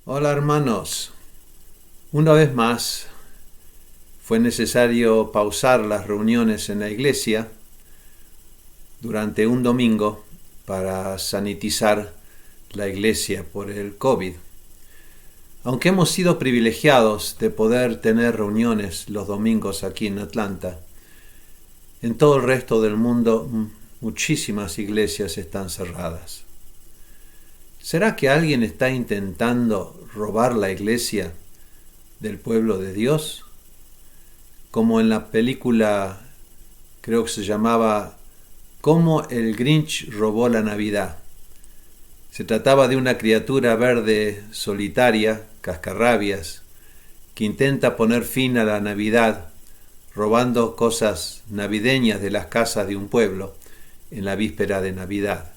Hola hermanos, una vez más fue necesario pausar las reuniones en la iglesia durante un domingo para sanitizar la iglesia por el COVID. Aunque hemos sido privilegiados de poder tener reuniones los domingos aquí en Atlanta, en todo el resto del mundo muchísimas iglesias están cerradas. ¿Será que alguien está intentando robar la iglesia del pueblo de Dios? Como en la película, creo que se llamaba Cómo el Grinch robó la Navidad. Se trataba de una criatura verde solitaria, cascarrabias, que intenta poner fin a la Navidad robando cosas navideñas de las casas de un pueblo en la víspera de Navidad.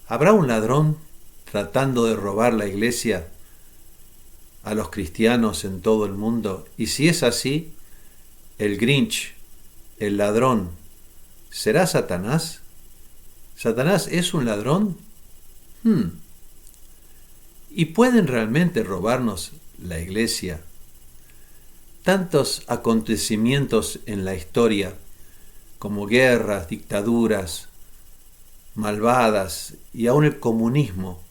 ¿Habrá un ladrón tratando de robar la iglesia a los cristianos en todo el mundo? Y si es así, el Grinch, el ladrón, ¿será Satanás? ¿Satanás es un ladrón? ¿Y pueden realmente robarnos la iglesia? Tantos acontecimientos en la historia, como guerras, dictaduras, malvadas y aún el comunismo,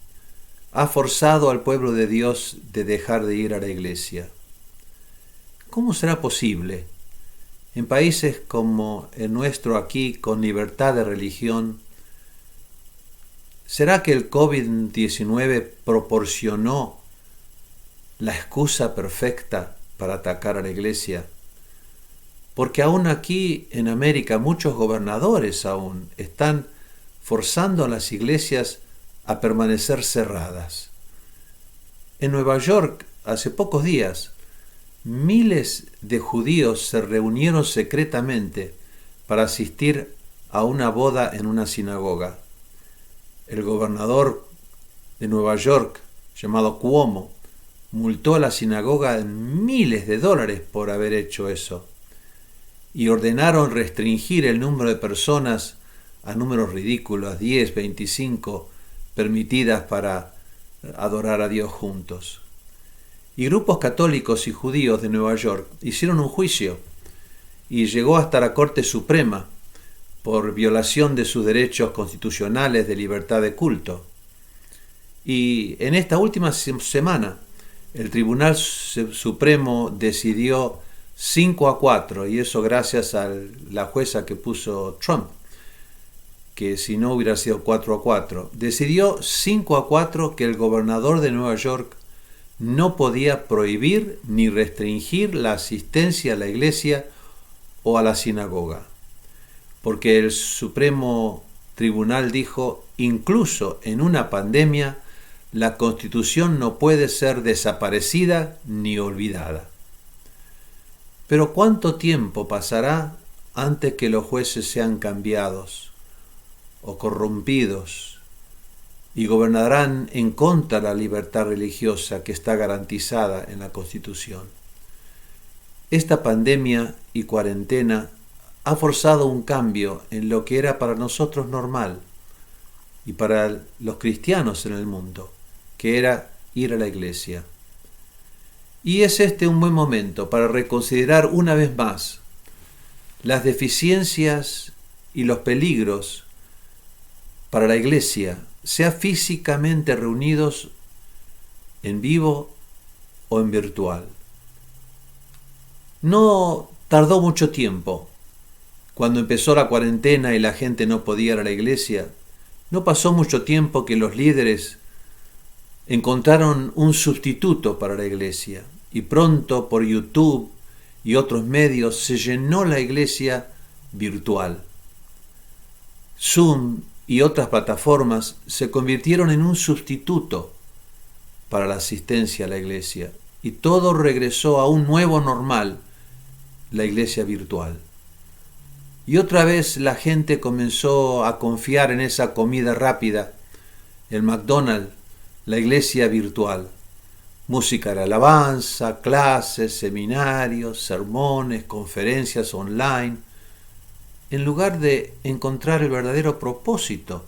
ha forzado al pueblo de Dios de dejar de ir a la iglesia. ¿Cómo será posible? En países como el nuestro aquí, con libertad de religión, ¿será que el COVID-19 proporcionó la excusa perfecta para atacar a la iglesia? Porque aún aquí en América muchos gobernadores aún están forzando a las iglesias a permanecer cerradas. En Nueva York, hace pocos días, miles de judíos se reunieron secretamente para asistir a una boda en una sinagoga. El gobernador de Nueva York, llamado Cuomo, multó a la sinagoga en miles de dólares por haber hecho eso y ordenaron restringir el número de personas a números ridículos, 10, 25, permitidas para adorar a Dios juntos. Y grupos católicos y judíos de Nueva York hicieron un juicio y llegó hasta la Corte Suprema por violación de sus derechos constitucionales de libertad de culto. Y en esta última semana, el Tribunal Supremo decidió 5-4, y eso gracias a la jueza que puso Trump, que si no hubiera sido 4-4, decidió 5-4 que el gobernador de Nueva York no podía prohibir ni restringir la asistencia a la iglesia o a la sinagoga, porque el Supremo Tribunal dijo, incluso en una pandemia, la Constitución no puede ser desaparecida ni olvidada. Pero ¿cuánto tiempo pasará antes que los jueces sean cambiados o corrompidos y gobernarán en contra de la libertad religiosa que está garantizada en la Constitución? Esta pandemia y cuarentena ha forzado un cambio en lo que era para nosotros normal y para los cristianos en el mundo, que era ir a la iglesia. Y es este un buen momento para reconsiderar una vez más las deficiencias y los peligros para la iglesia, sea físicamente reunidos en vivo o en virtual. No tardó mucho tiempo. Cuando empezó la cuarentena y la gente no podía ir a la iglesia, no pasó mucho tiempo que los líderes encontraron un sustituto para la iglesia y pronto por YouTube y otros medios se llenó la iglesia virtual. Zoom y otras plataformas se convirtieron en un sustituto para la asistencia a la iglesia y todo regresó a un nuevo normal, la iglesia virtual. Y otra vez la gente comenzó a confiar en esa comida rápida, el McDonald's, la iglesia virtual. Música de alabanza, clases, seminarios, sermones, conferencias online, en lugar de encontrar el verdadero propósito.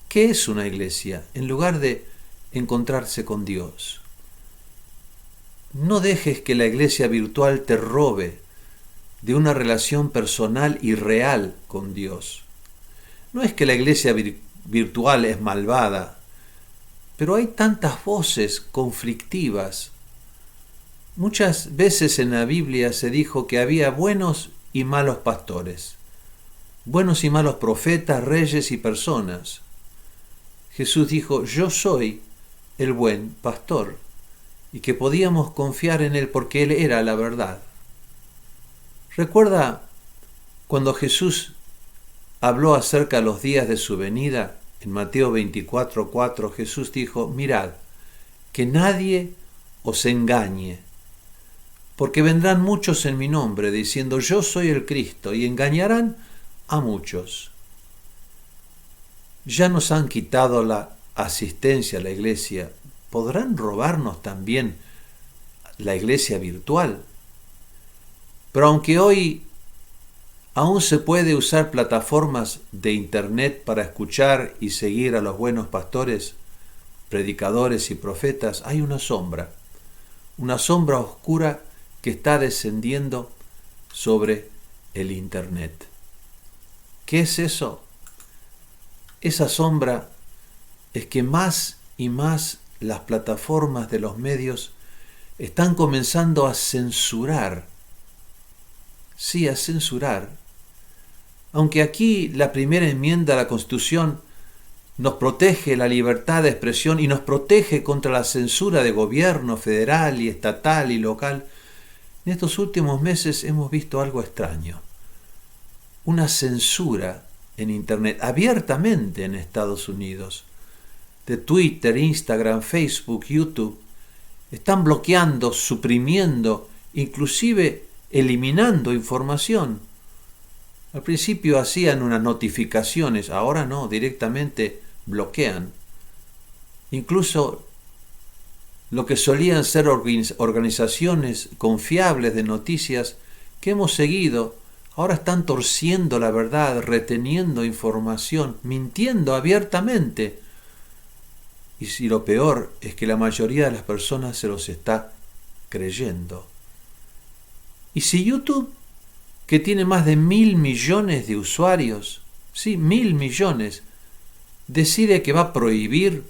¿Qué es una iglesia? En lugar de encontrarse con Dios. No dejes que la iglesia virtual te robe de una relación personal y real con Dios. No es que la iglesia virtual es malvada, pero hay tantas voces conflictivas. Muchas veces en la Biblia se dijo que había buenos y malos pastores, buenos y malos profetas, reyes y personas. Jesús dijo, yo soy el buen pastor, y que podíamos confiar en él porque él era la verdad. Recuerda cuando Jesús habló acerca de los días de su venida, en Mateo 24:4, Jesús dijo, mirad, que nadie os engañe, porque vendrán muchos en mi nombre, diciendo, yo soy el Cristo, y engañarán a muchos. Ya nos han quitado la asistencia a la iglesia. ¿Podrán robarnos también la iglesia virtual? Pero aunque hoy aún se puede usar plataformas de internet para escuchar y seguir a los buenos pastores, predicadores y profetas, hay una sombra oscura que está descendiendo sobre el internet. ¿Qué es eso? Esa sombra es que más y más las plataformas de los medios están comenzando a censurar. Sí, a censurar. Aunque aquí la primera enmienda a la Constitución nos protege la libertad de expresión y nos protege contra la censura de gobierno federal y estatal y local, en estos últimos meses hemos visto algo extraño. Una censura en Internet, abiertamente en Estados Unidos, de Twitter, Instagram, Facebook, YouTube, están bloqueando, suprimiendo, inclusive eliminando información. Al principio hacían unas notificaciones, ahora no, directamente bloquean. Incluso lo que solían ser organizaciones confiables de noticias que hemos seguido, ahora están torciendo la verdad, reteniendo información, mintiendo abiertamente. Y si lo peor es que la mayoría de las personas se los está creyendo. Y si YouTube, que tiene más de 1.000 millones de usuarios, sí, 1.000 millones, decide que va a prohibir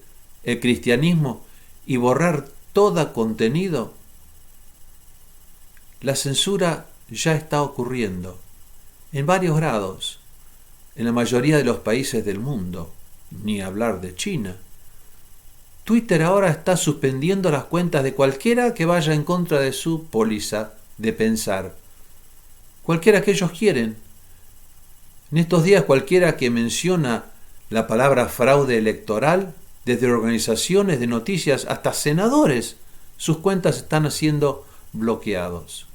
el cristianismo y borrar todo contenido, la censura ya está ocurriendo en varios grados, en la mayoría de los países del mundo, ni hablar de China. Twitter ahora está suspendiendo las cuentas de cualquiera que vaya en contra de su póliza de pensar. Cualquiera que ellos quieren. En estos días cualquiera que menciona la palabra fraude electoral, desde organizaciones de noticias hasta senadores, sus cuentas están siendo bloqueados.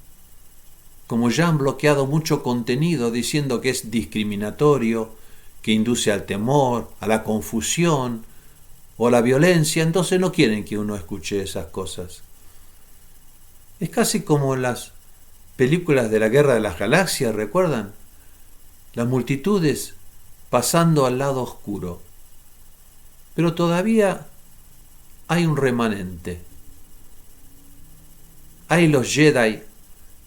Como ya han bloqueado mucho contenido diciendo que es discriminatorio, que induce al temor, a la confusión o a la violencia, entonces no quieren que uno escuche esas cosas. Es casi como en las películas de la Guerra de las Galaxias, ¿recuerdan? Las multitudes pasando al lado oscuro. Pero todavía hay un remanente. Hay los Jedi,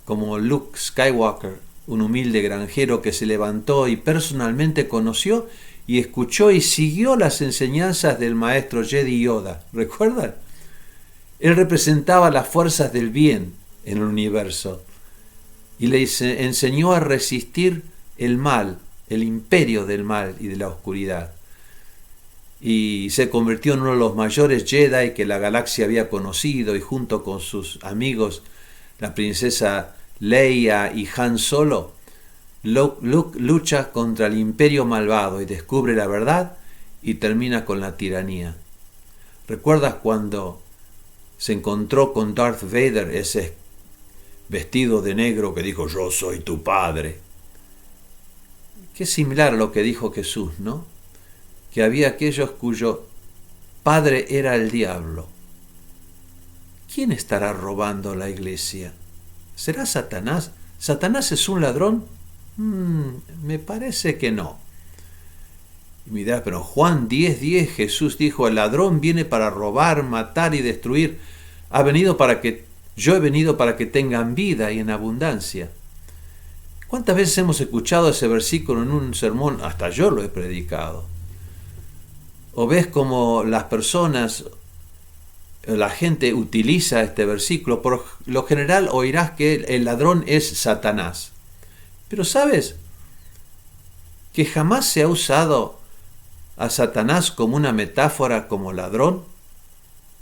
como Luke Skywalker, un humilde granjero que se levantó y personalmente conoció y escuchó y siguió las enseñanzas del maestro Jedi Yoda. ¿Recuerdan? Él representaba las fuerzas del bien en el universo y le enseñó a resistir el mal, el imperio del mal y de la oscuridad. Y se convirtió en uno de los mayores Jedi que la galaxia había conocido, y junto con sus amigos, la princesa Leia y Han Solo, Luke lucha contra el imperio malvado y descubre la verdad y termina con la tiranía. ¿Recuerdas cuando se encontró con Darth Vader, ese vestido de negro que dijo, yo soy tu padre? Qué similar a lo que dijo Jesús, ¿no? Que había aquellos cuyo padre era el diablo. ¿Quién estará robando la iglesia? ¿Será Satanás? ¿Satanás es un ladrón? Me parece que no. Y me dirás, pero Juan 10:10 Jesús dijo, el ladrón viene para robar, matar y destruir. Ha venido para que Yo he venido para que tengan vida y en abundancia. ¿Cuántas veces hemos escuchado ese versículo en un sermón? Hasta yo lo he predicado. O ves como las personas, la gente utiliza este versículo. Por lo general oirás que el ladrón es Satanás. Pero ¿sabes que jamás se ha usado a Satanás como una metáfora como ladrón?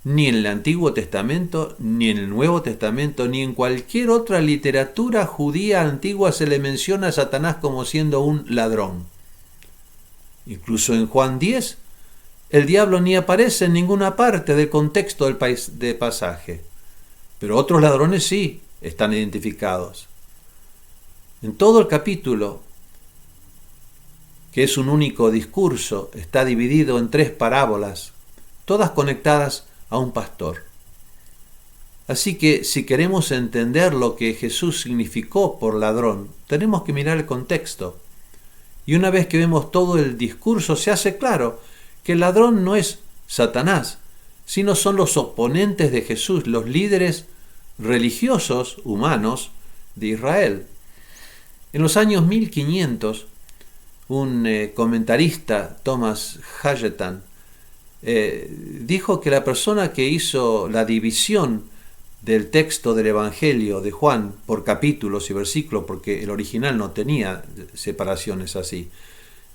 Ni en el Antiguo Testamento, ni en el Nuevo Testamento, ni en cualquier otra literatura judía antigua se le menciona a Satanás como siendo un ladrón. Incluso en Juan 10, el diablo ni aparece en ninguna parte del contexto del pasaje. Pero otros ladrones sí están identificados. En todo el capítulo, que es un único discurso, está dividido en 3 parábolas, todas conectadas a un pastor. Así que si queremos entender lo que Jesús significó por ladrón, tenemos que mirar el contexto. Y una vez que vemos todo el discurso, se hace claro que el ladrón no es Satanás, sino son los oponentes de Jesús, los líderes religiosos humanos de Israel. En los años 1500, un comentarista, Thomas Hagetan, dijo que la persona que hizo la división del texto del Evangelio de Juan por capítulos y versículos, porque el original no tenía separaciones así,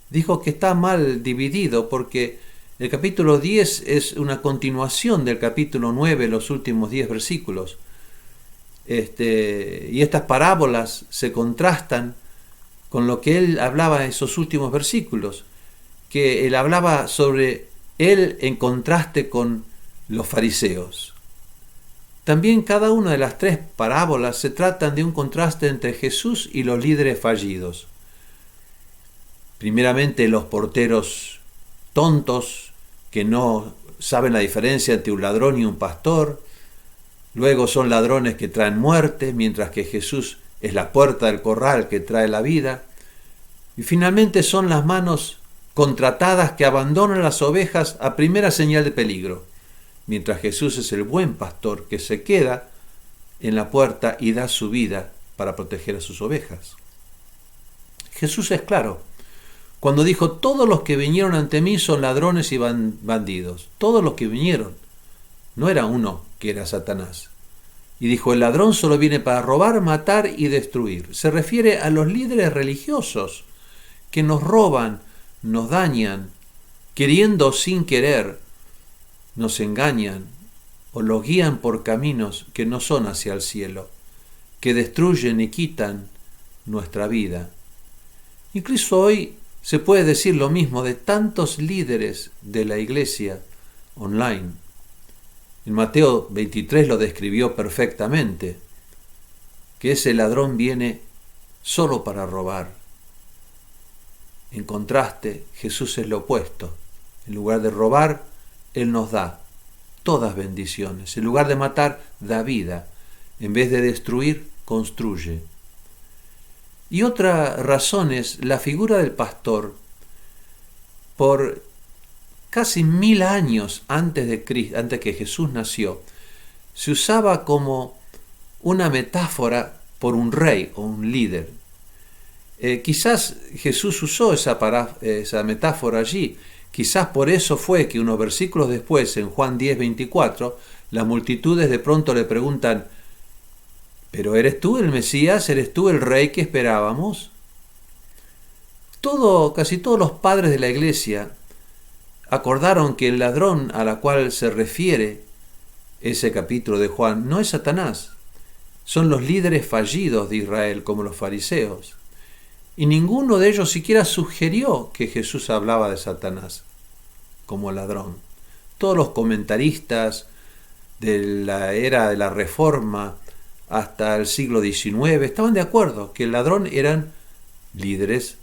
dijo que está mal dividido porque el capítulo 10 es una continuación del capítulo 9, los últimos 10 versículos. Y estas parábolas se contrastan con lo que él hablaba en esos últimos versículos, que él hablaba sobre él en contraste con los fariseos. También cada una de las 3 parábolas se tratan de un contraste entre Jesús y los líderes fallidos. Primeramente los porteros tontos que no saben la diferencia entre un ladrón y un pastor. Luego son ladrones que traen muerte, mientras que Jesús es la puerta del corral que trae la vida. Y finalmente son las manos contratadas que abandonan las ovejas a primera señal de peligro, mientras Jesús es el buen pastor que se queda en la puerta y da su vida para proteger a sus ovejas. Jesús es claro cuando dijo: todos los que vinieron ante mí son ladrones y bandidos. Todos los que vinieron. No era uno que era Satanás. Y dijo: el ladrón solo viene para robar, matar y destruir. Se refiere a los líderes religiosos que nos roban, nos dañan, queriendo o sin querer, nos engañan o los guían por caminos que no son hacia el cielo, que destruyen y quitan nuestra vida. Incluso hoy se puede decir lo mismo de tantos líderes de la iglesia online. En Mateo 23 lo describió perfectamente, que ese ladrón viene solo para robar. En contraste, Jesús es lo opuesto. En lugar de robar, Él nos da todas bendiciones. En lugar de matar, da vida. En vez de destruir, construye. Y otra razón es la figura del pastor. Por casi 1000 años antes que Jesús nació, se usaba como una metáfora por un rey o un líder. Quizás Jesús usó esa metáfora allí. Quizás por eso fue que unos versículos después, en Juan 10:24, las multitudes de pronto le preguntan: ¿pero eres tú el Mesías? ¿Eres tú el rey que esperábamos? Casi todos los padres de la iglesia acordaron que el ladrón a la cual se refiere ese capítulo de Juan no es Satanás. Son los líderes fallidos de Israel, como los fariseos. Y ninguno de ellos siquiera sugirió que Jesús hablaba de Satanás como ladrón. Todos los comentaristas de la era de la Reforma hasta el siglo XIX estaban de acuerdo que el ladrón eran líderes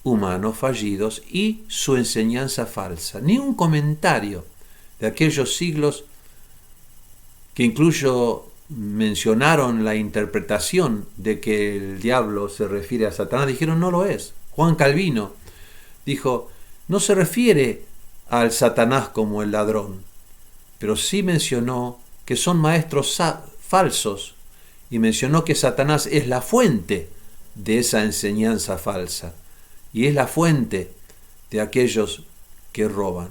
humanos fallidos y su enseñanza falsa. Ni un comentario de aquellos siglos que incluso mencionaron la interpretación de que el diablo se refiere a Satanás, dijeron: no lo es. Juan Calvino dijo: no se refiere al Satanás como el ladrón, pero sí mencionó que son maestros falsos y mencionó que Satanás es la fuente de esa enseñanza falsa y es la fuente de aquellos que roban.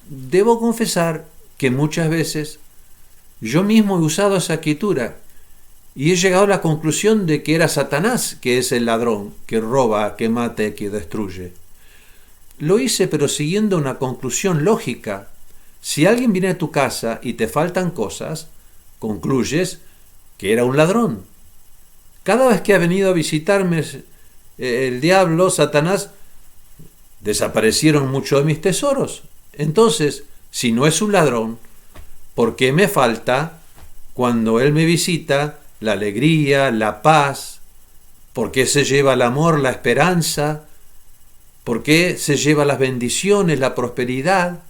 Debo confesar que muchas veces yo mismo he usado esa escritura y he llegado a la conclusión de que era Satanás que es el ladrón, que roba, que mata y que destruye. Lo hice pero siguiendo una conclusión lógica. Si alguien viene a tu casa y te faltan cosas, concluyes que era un ladrón. Cada vez que ha venido a visitarme el diablo, Satanás, desaparecieron muchos de mis tesoros. Entonces, si no es un ladrón, ¿por qué me falta cuando él me visita la alegría, la paz? ¿Por qué se lleva el amor, la esperanza? ¿Por qué se lleva las bendiciones, la prosperidad?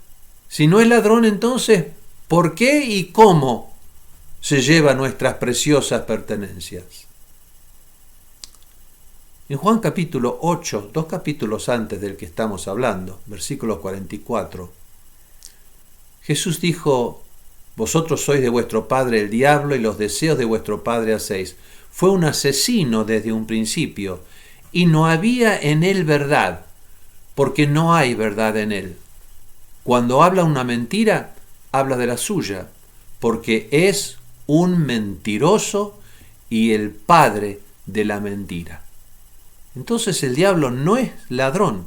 Si no es ladrón, entonces, ¿por qué y cómo se lleva nuestras preciosas pertenencias? En Juan capítulo 8, 2 capítulos antes del que estamos hablando, versículo 44, Jesús dijo: vosotros sois de vuestro padre el diablo y los deseos de vuestro padre hacéis. Fue un asesino desde un principio y no había en él verdad, porque no hay verdad en él. Cuando habla una mentira, habla de la suya, porque es un mentiroso y el padre de la mentira. Entonces el diablo no es ladrón,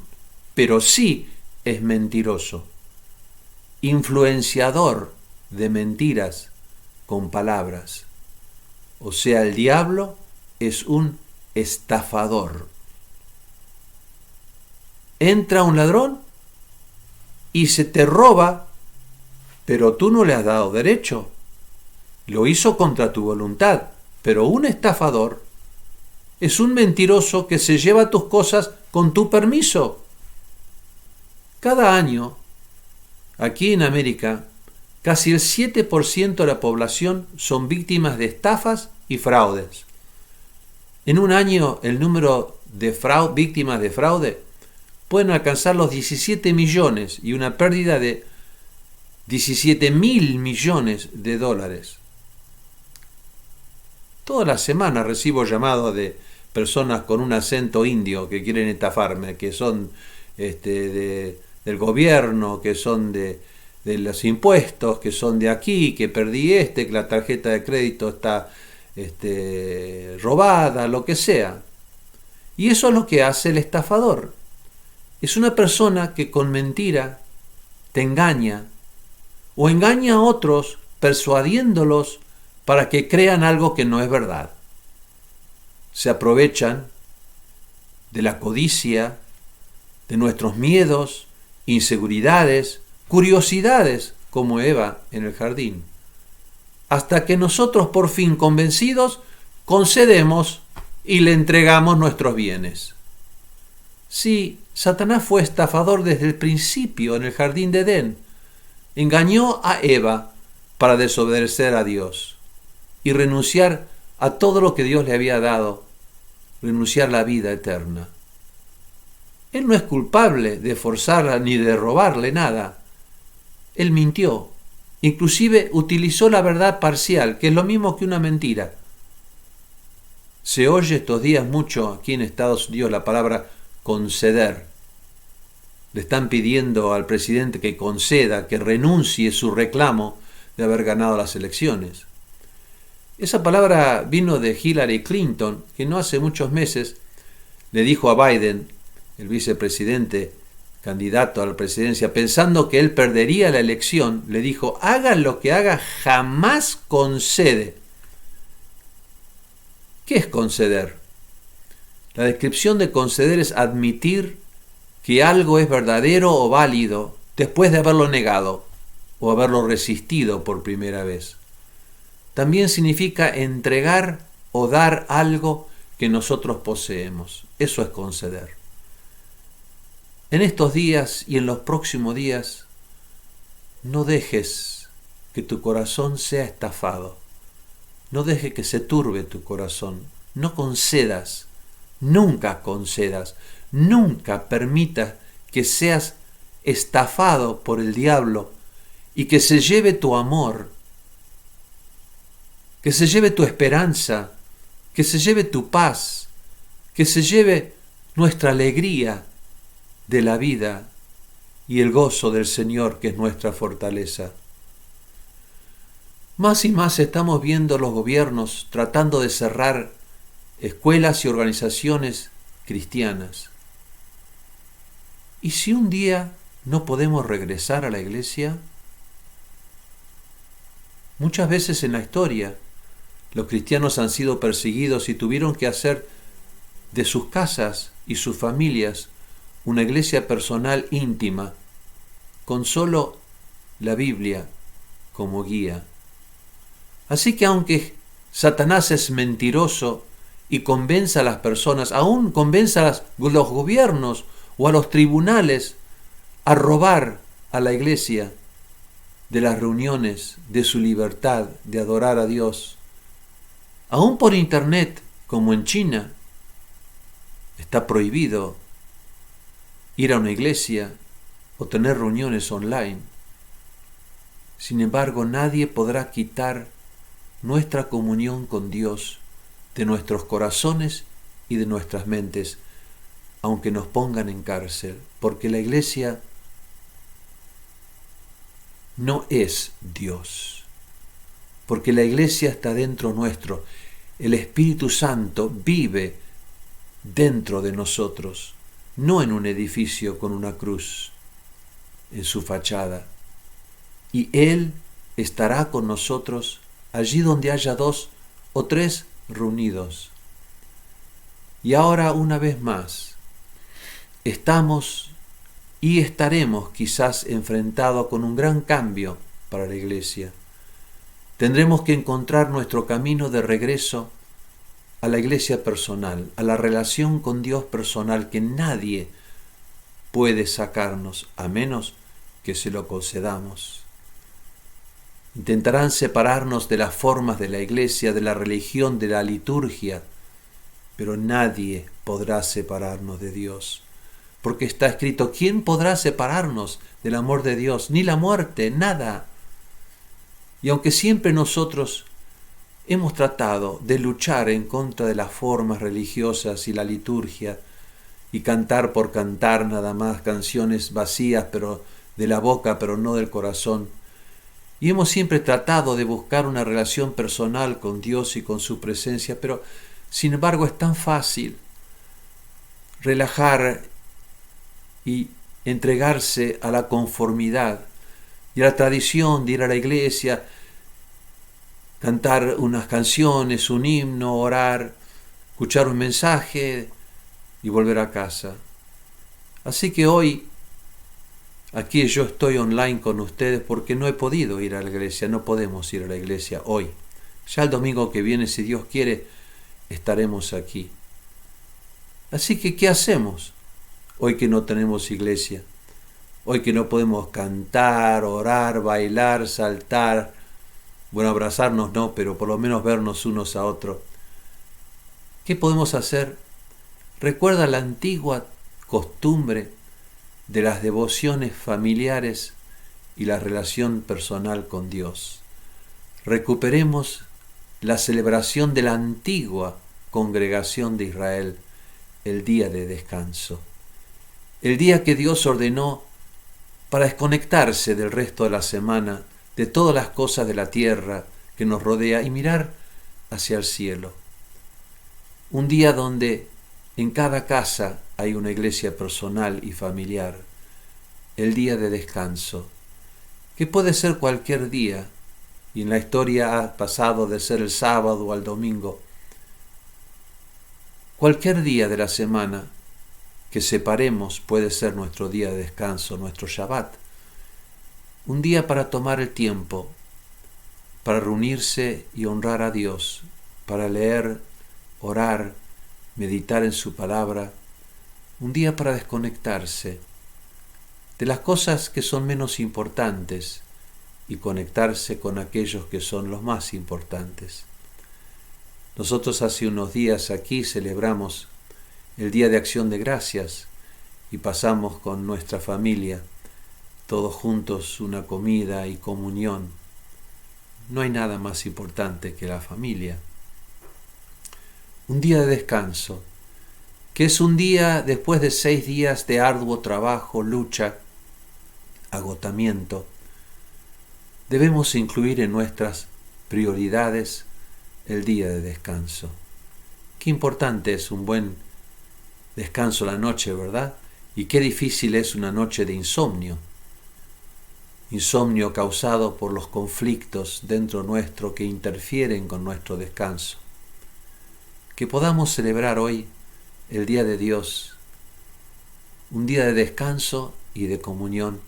pero sí es mentiroso, influenciador de mentiras con palabras. O sea, el diablo es un estafador. Entra un ladrón y se te roba, pero tú no le has dado derecho. Lo hizo contra tu voluntad, pero un estafador es un mentiroso que se lleva tus cosas con tu permiso. Cada año, aquí en América, casi el 7% de la población son víctimas de estafas y fraudes. En un año, el número de víctimas de fraude pueden alcanzar los 17 millones y una pérdida de 17.000 millones de dólares. Toda la semana recibo llamados de personas con un acento indio que quieren estafarme, que son del gobierno, que son de los impuestos, que son de aquí, que perdí que la tarjeta de crédito está robada, lo que sea. Y eso es lo que hace el estafador. Es una persona que con mentira te engaña o engaña a otros persuadiéndolos para que crean algo que no es verdad. Se aprovechan de la codicia, de nuestros miedos, inseguridades, curiosidades, como Eva en el jardín, hasta que nosotros por fin convencidos concedemos y le entregamos nuestros bienes. Sí, Satanás fue estafador desde el principio en el jardín de Edén. Engañó a Eva para desobedecer a Dios y renunciar a todo lo que Dios le había dado, renunciar a la vida eterna. Él no es culpable de forzarla ni de robarle nada. Él mintió, inclusive utilizó la verdad parcial, que es lo mismo que una mentira. Se oye estos días mucho aquí en Estados Unidos la palabra conceder. Le están pidiendo al presidente que conceda, que renuncie su reclamo de haber ganado las elecciones. Esa palabra vino de Hillary Clinton, que no hace muchos meses le dijo a Biden, el vicepresidente, candidato a la presidencia, pensando que él perdería la elección, le dijo: haga lo que haga, jamás concede. ¿Qué es conceder? La descripción de conceder es admitir que algo es verdadero o válido después de haberlo negado o haberlo resistido por primera vez. También significa entregar o dar algo que nosotros poseemos. Eso es conceder. En estos días y en los próximos días, no dejes que tu corazón sea estafado. No dejes que se turbe tu corazón. No concedas, nunca concedas, nunca permitas que seas estafado por el diablo y que se lleve tu amor que se lleve tu esperanza, que se lleve tu paz, que se lleve nuestra alegría de la vida y el gozo del Señor, que es nuestra fortaleza. Más y más estamos viendo los gobiernos tratando de cerrar escuelas y organizaciones cristianas. ¿Y si un día no podemos regresar a la iglesia? Muchas veces en la historia los cristianos han sido perseguidos y tuvieron que hacer de sus casas y sus familias una iglesia personal íntima, con solo la Biblia como guía. Así que aunque Satanás es mentiroso y convenza a las personas, aún convenza a los gobiernos o a los tribunales a robar a la iglesia de las reuniones, de su libertad de adorar a Dios, aún por internet, como en China, está prohibido ir a una iglesia o tener reuniones online. Sin embargo, nadie podrá quitar nuestra comunión con Dios de nuestros corazones y de nuestras mentes, aunque nos pongan en cárcel, porque la iglesia no es Dios, porque la iglesia está dentro nuestro. El Espíritu Santo vive dentro de nosotros, no en un edificio con una cruz en su fachada. Y Él estará con nosotros allí donde haya 2 o 3 reunidos. Y ahora, una vez más, estamos y estaremos quizás enfrentados con un gran cambio para la iglesia. Tendremos que encontrar nuestro camino de regreso a la iglesia personal, a la relación con Dios personal, que nadie puede sacarnos a menos que se lo concedamos. Intentarán separarnos de las formas de la iglesia, de la religión, de la liturgia, pero nadie podrá separarnos de Dios. Porque está escrito, ¿quién podrá separarnos del amor de Dios? Ni la muerte, nada. Y aunque siempre nosotros hemos tratado de luchar en contra de las formas religiosas y la liturgia, y cantar por cantar nada más, canciones vacías pero de la boca pero no del corazón, y hemos siempre tratado de buscar una relación personal con Dios y con su presencia, pero sin embargo es tan fácil relajar y entregarse a la conformidad y a la tradición de ir a la iglesia, cantar unas canciones, un himno, orar, escuchar un mensaje y volver a casa. Así que hoy, aquí yo estoy online con ustedes porque no he podido ir a la iglesia, no podemos ir a la iglesia hoy. Ya el domingo que viene, si Dios quiere, estaremos aquí. Así que, ¿qué hacemos hoy que no tenemos iglesia? Hoy que no podemos cantar, orar, bailar, saltar, bueno, abrazarnos no, pero por lo menos vernos unos a otros. ¿Qué podemos hacer? Recuerda la antigua costumbre de las devociones familiares y la relación personal con Dios. Recuperemos la celebración de la antigua congregación de Israel, el día de descanso, el día que Dios ordenó para desconectarse del resto de la semana, de todas las cosas de la tierra que nos rodea y mirar hacia el cielo. Un día donde en cada casa hay una iglesia personal y familiar, el día de descanso, que puede ser cualquier día, y en la historia ha pasado de ser el sábado al domingo. Cualquier día de la semana que separemos puede ser nuestro día de descanso, nuestro Shabbat. Un día para tomar el tiempo, para reunirse y honrar a Dios, para leer, orar, meditar en su palabra. Un día para desconectarse de las cosas que son menos importantes y conectarse con aquellos que son los más importantes. Nosotros hace unos días aquí celebramos el Día de Acción de Gracias y pasamos con nuestra familia, todos juntos, una comida y comunión. no hay nada más importante que la familia. Un día de descanso, que es un día después de 6 días de arduo trabajo, lucha, agotamiento. Debemos incluir en nuestras prioridades el día de descanso. Qué importante es un buen descanso la noche, ¿verdad? Y qué difícil es una noche de insomnio. Insomnio causado por los conflictos dentro nuestro que interfieren con nuestro descanso. Que podamos celebrar hoy el Día de Dios, un día de descanso y de comunión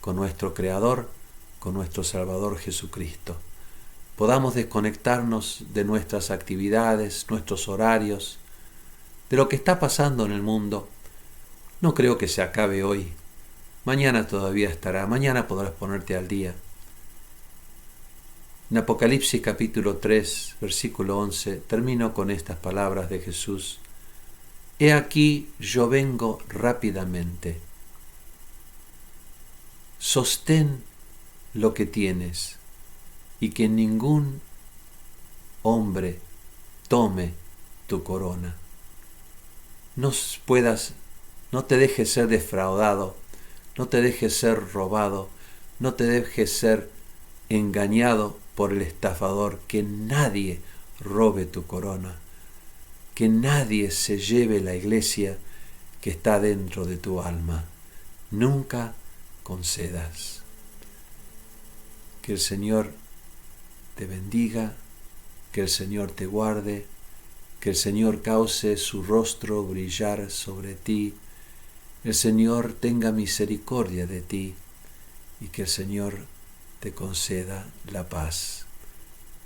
con nuestro Creador, con nuestro Salvador Jesucristo. Podamos desconectarnos de nuestras actividades, nuestros horarios, de lo que está pasando en el mundo. No creo que se acabe hoy. Mañana todavía estará, mañana podrás ponerte al día. En Apocalipsis capítulo 3, versículo 11, termino con estas palabras de Jesús. He aquí yo vengo rápidamente. Sostén lo que tienes y que ningún hombre tome tu corona. No te dejes ser defraudado, no te dejes ser robado, no te dejes ser engañado por el estafador, que nadie robe tu corona, que nadie se lleve la iglesia que está dentro de tu alma. Nunca concedas. Que el Señor te bendiga, que el Señor te guarde, que el Señor cause su rostro brillar sobre ti, el Señor tenga misericordia de ti y que el Señor te conceda la paz.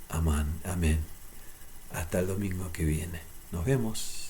Amén. Amén. Hasta el domingo que viene. Nos vemos.